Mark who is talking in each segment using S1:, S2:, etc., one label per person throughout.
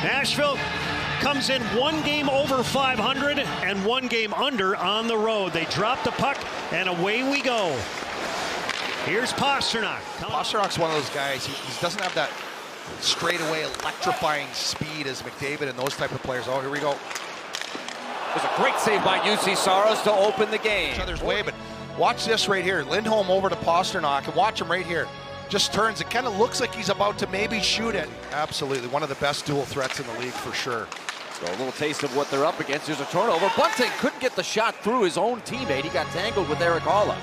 S1: Nashville comes in 1 game over 500 and 1 game under on the road. They drop the puck and away we go. Here's Pastrnak.
S2: Pasternak's one of those guys, he doesn't have that straightaway electrifying speed as McDavid and those type of players. Oh, here we go.
S3: There's a great save by UC Saros to open the game.
S2: Each other's way, but watch this right here. Lindholm over to Pastrnak, and watch him right here. Just turns. It kind of looks like he's about to maybe shoot it. Absolutely, one of the best dual threats in the league for sure.
S3: So a little taste of what they're up against. There's a turnover. Bunting couldn't get the shot through his own teammate. He got tangled with Eric Haula.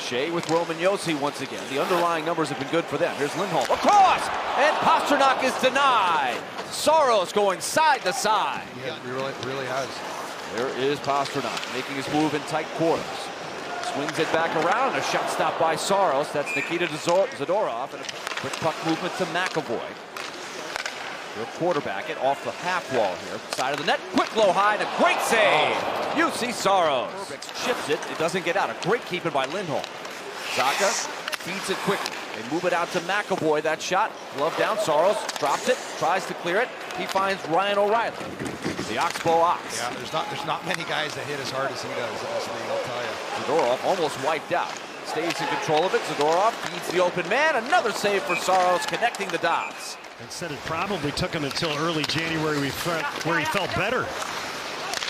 S3: Shea with Roman Josi once again. The underlying numbers have been good for them. Here's Lindholm across, and Pastrnak is denied. Saros going side to side.
S2: Yeah, he really has.
S3: There is Pastrnak making his move in tight quarters. Swings it back around. A shot stop by Saros. That's Nikita Zadorov, and a quick puck movement to McAvoy. Their quarterback it off the half wall here, side of the net. Quick low high and a great save. UC Saros chips it. It doesn't get out. A great keeping by Lindholm. Zaka feeds it quickly. They move it out to McAvoy. That shot, glove down. Saros drops it, tries to clear it. He finds Ryan O'Reilly. The Oxbow Ox.
S2: Yeah, there's not many guys that hit as hard as he does in this league, I'll tell you.
S3: Zadorov almost wiped out. Stays in control of it. Zadorov feeds the open man. Another save for Saros, connecting the dots.
S1: And said it probably took him until early January where he felt better.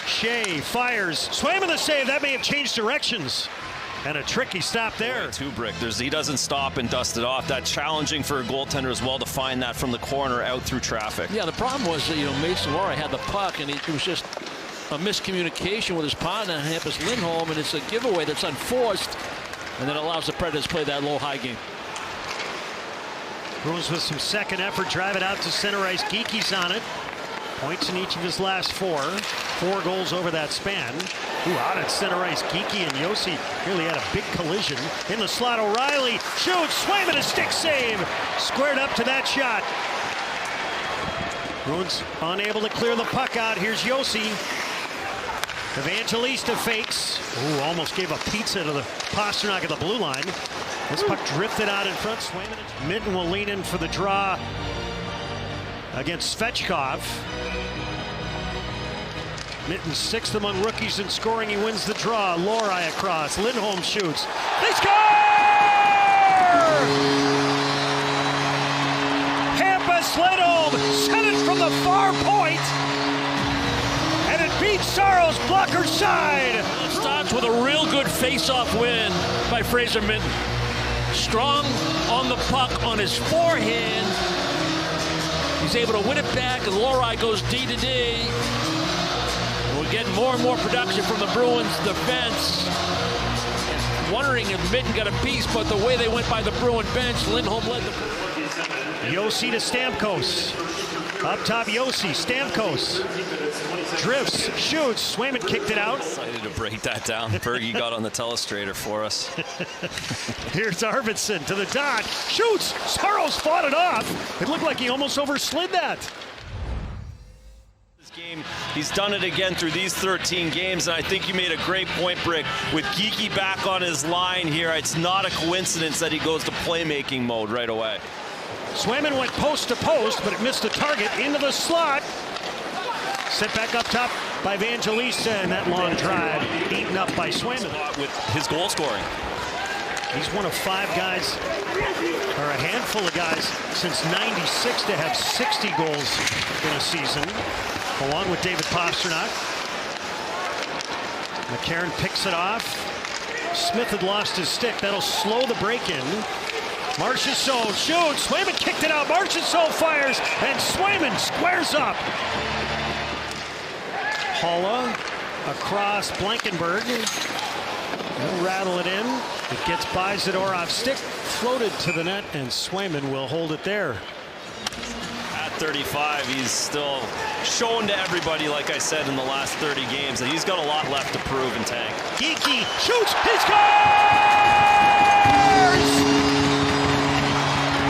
S1: Shea fires. Swayman the save. That may have changed directions. And a tricky stop there.
S4: Two brick. He doesn't stop and dust it off. That's challenging for a goaltender as well to find that from the corner out through traffic.
S5: Yeah, the problem was that, Mason Lohrei had the puck, and it was just a miscommunication with his partner, Hampus Lindholm, and it's a giveaway that's unforced, and then it allows the Predators to play that low-high game.
S1: Bruins with some second effort, drive it out to center ice. Geeky's on it. Points in each of his last 4 goals over that span. Out at center ice, Geeky and Josi really had a big collision. In the slot, O'Reilly shoots, Swayman a stick save. Squared up to that shot. Bruins unable to clear the puck out. Here's Josi. Evangelista fakes. Almost gave a pizza to the Pastrnak at the blue line. This puck drifted out in front. Swayman. Mitten will lean in for the draw against Svechkov. Mitten 6th among rookies in scoring. He wins the draw. Lohrei across. Lindholm shoots. They score! Hampus Lindholm sent it from the far point, and it beats Saros blocker side.
S5: It starts with a real good face-off win by Fraser Mitten. Strong on the puck on his forehand. He's able to win it back, and Lohrei goes D to D. We're getting more and more production from the Bruins defense. Wondering if Mitten got a piece, but the way they went by the Bruin bench, Lindholm led the.
S1: Josi to Stamkos. Up top, Josi. Stamkos drifts, shoots. Swayman kicked it out.
S4: Excited to break that down. Fergie got on the telestrator for us.
S1: Here's Arvidsson to the dot. Shoots. Saros fought it off. It looked like he almost overslid that.
S4: Game. He's done it again through these 13 games, and I think you made a great point, Brick. With Geeky back on his line here, it's not a coincidence that he goes to playmaking mode right away.
S1: Swayman went post to post, but it missed the target into the slot. Set back up top by Evangelista, and that long drive eaten up by Swayman.
S4: With his goal scoring.
S1: He's one of 5 guys, or a handful of guys, since '96 to have 60 goals in a season, along with David Pastrnak. McCarron picks it off. Smith had lost his stick. That'll slow the break-in. Marchessault shoots. Swayman kicked it out. Marchessault fires, and Swayman squares up. Haula across Blankenberg. He'll rattle it in. It gets by Zadorov's stick, floated to the net, and Swayman will hold it there.
S4: At 35, he's still shown to everybody, like I said, in the last 30 games, that he's got a lot left to prove in tank.
S1: Geeky shoots, he scores!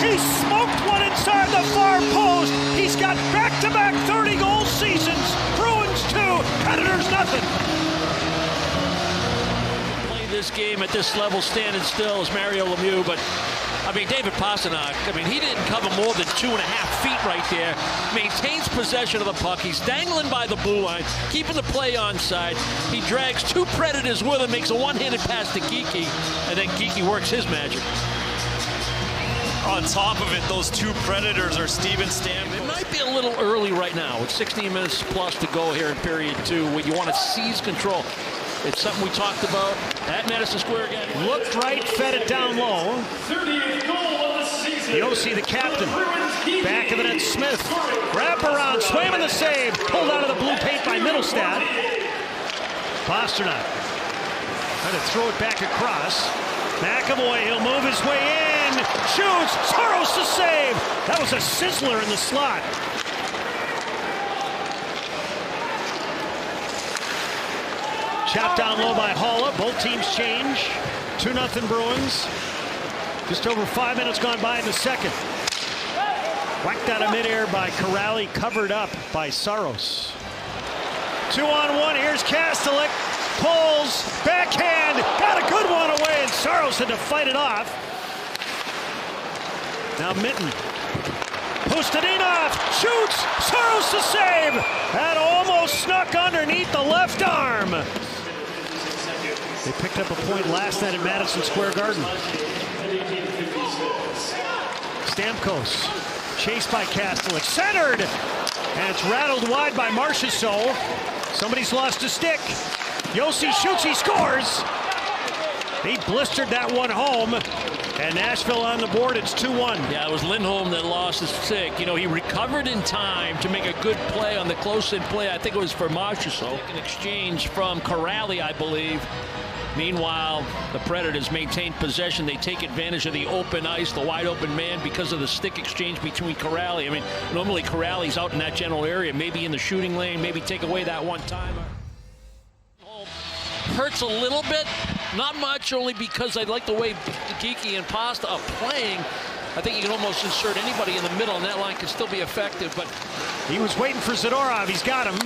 S1: He smoked one inside the far post. He's got back-to-back 30-goal seasons. Bruins 2, Predators nothing.
S5: This game at this level standing still is Mario Lemieux, but I mean David Pastrnak, he didn't cover more than 2.5 feet right there. Maintains possession of the puck. He's dangling by the blue line, keeping the play onside. He drags two Predators with him, makes a one-handed pass to Geekie, and then Geekie works his magic.
S4: On top of it, those two Predators are Steven Stamkos.
S5: It might be a little early right now with 16 minutes plus to go here in period 2 when you want to seize control. It's something we talked about at Madison Square Garden.
S1: Looked right, fed it down low.
S6: 30th goal of the season.
S1: Yossi, the captain. Back of the net, Smith. Wrap around, Swayman the save. Pulled out of the blue paint by Middlestad. Pastrnak. Trying to throw it back across. McAvoy, he'll move his way in. Shoots. Saros the save. That was a sizzler in the slot. Chopped down low by Haula. Both teams change. 2-0 Bruins. Just over 5 minutes gone by in the second. Whacked out of midair by Corrali, covered up by Saros. 2-on-1. Here's Kastelik. Pulls. Backhand. Got a good one away, and Saros had to fight it off. Now Mitten. Pustadinov shoots. Saros the save. That almost snuck underneath the left arm. They picked up a point last night at Madison Square Garden. Stamkos, chased by Kastelik, centered, and it's rattled wide by Marchessault. Somebody's lost a stick. Yossi shoots, he scores. He blistered that one home, and Nashville on the board. It's 2-1.
S5: Yeah, it was Lindholm that lost his stick. You know, he recovered in time to make a good play on the close-in play. I think it was for Marchessault. An exchange from Corrali, I believe. Meanwhile, the Predators maintain possession. They take advantage of the open ice, the wide open man, because of the stick exchange between Corrali. I mean, normally Corrali's out in that general area, maybe in the shooting lane, maybe take away that one-timer. Hurts a little bit, not much, only because I like the way Geekie and Pasta are playing. I think you can almost insert anybody in the middle, and that line can still be effective. But
S1: he was waiting for Zadorov. He's got him.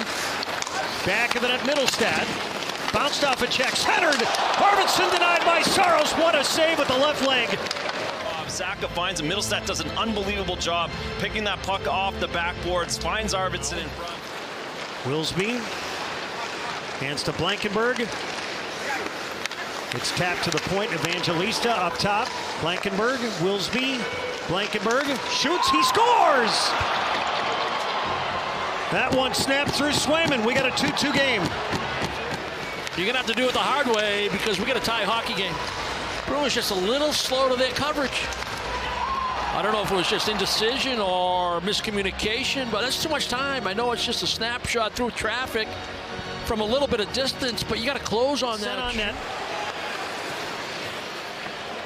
S1: Back of the net, Middlestad. Bounced off a check, centered. Arvidsson denied by Saros. What a save with the left leg.
S4: Saka finds him. Middlestad does an unbelievable job picking that puck off the backboards. Finds Arvidsson in front.
S1: Wilsby hands to Blankenberg. It's tapped to the point. Evangelista up top. Blankenberg, Wilsby, Blankenberg shoots. He scores. That one snapped through Swayman. We got a 2-2 game.
S5: You're going to have to do it the hard way because we got a tie hockey game. Bruins just a little slow to their coverage. I don't know if it was just indecision or miscommunication, but that's too much time. I know it's just a snapshot through traffic from a little bit of distance, but you got to close on that.
S1: On net.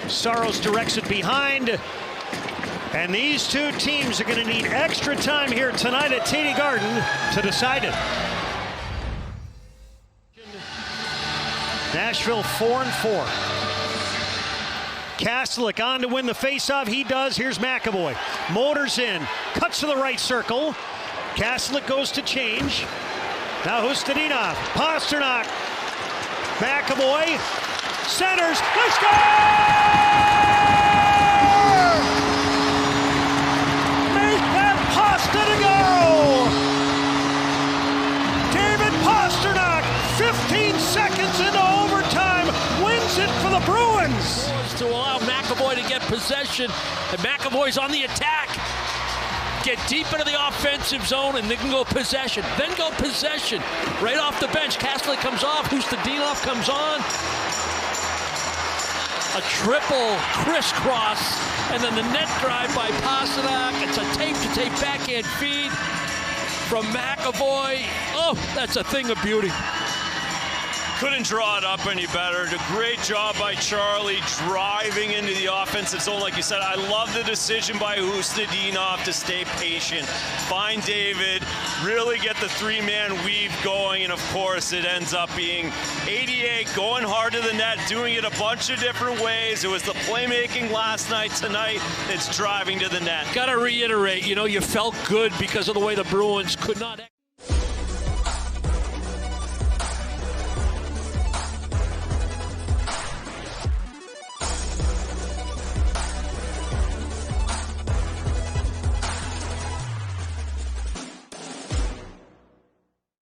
S1: Saros directs it behind. And these two teams are going to need extra time here tonight at TD Garden to decide it. Nashville 4-4. Kastelik on to win the faceoff. He does. Here's McAvoy. Motors in. Cuts to the right circle. Kastelik goes to change. Now Hustadinov. Pastrnak. McAvoy. Centers. They score! Make that pasta to go! David Pastrnak, 15 seconds into overtime, wins it for the Bruins.
S5: To allow McAvoy to get possession, and McAvoy's on the attack. Get deep into the offensive zone, and they can go possession. Then go possession. Right off the bench, Kastelik comes off, Hustadinov comes on. A triple crisscross, and then the net drive by Pastrnak. It's a tape-to-tape backhand feed from McAvoy. Oh, that's a thing of beauty.
S4: Couldn't draw it up any better. A great job by Charlie driving into the offensive zone. Like you said, I love the decision by Hustadinov to stay patient, find David, really get the three-man weave going, and of course it ends up being 88 going hard to the net, doing it a bunch of different ways. It was the playmaking last night. Tonight it's driving to the net.
S5: Gotta reiterate, you know, you felt good because of the way the Bruins could not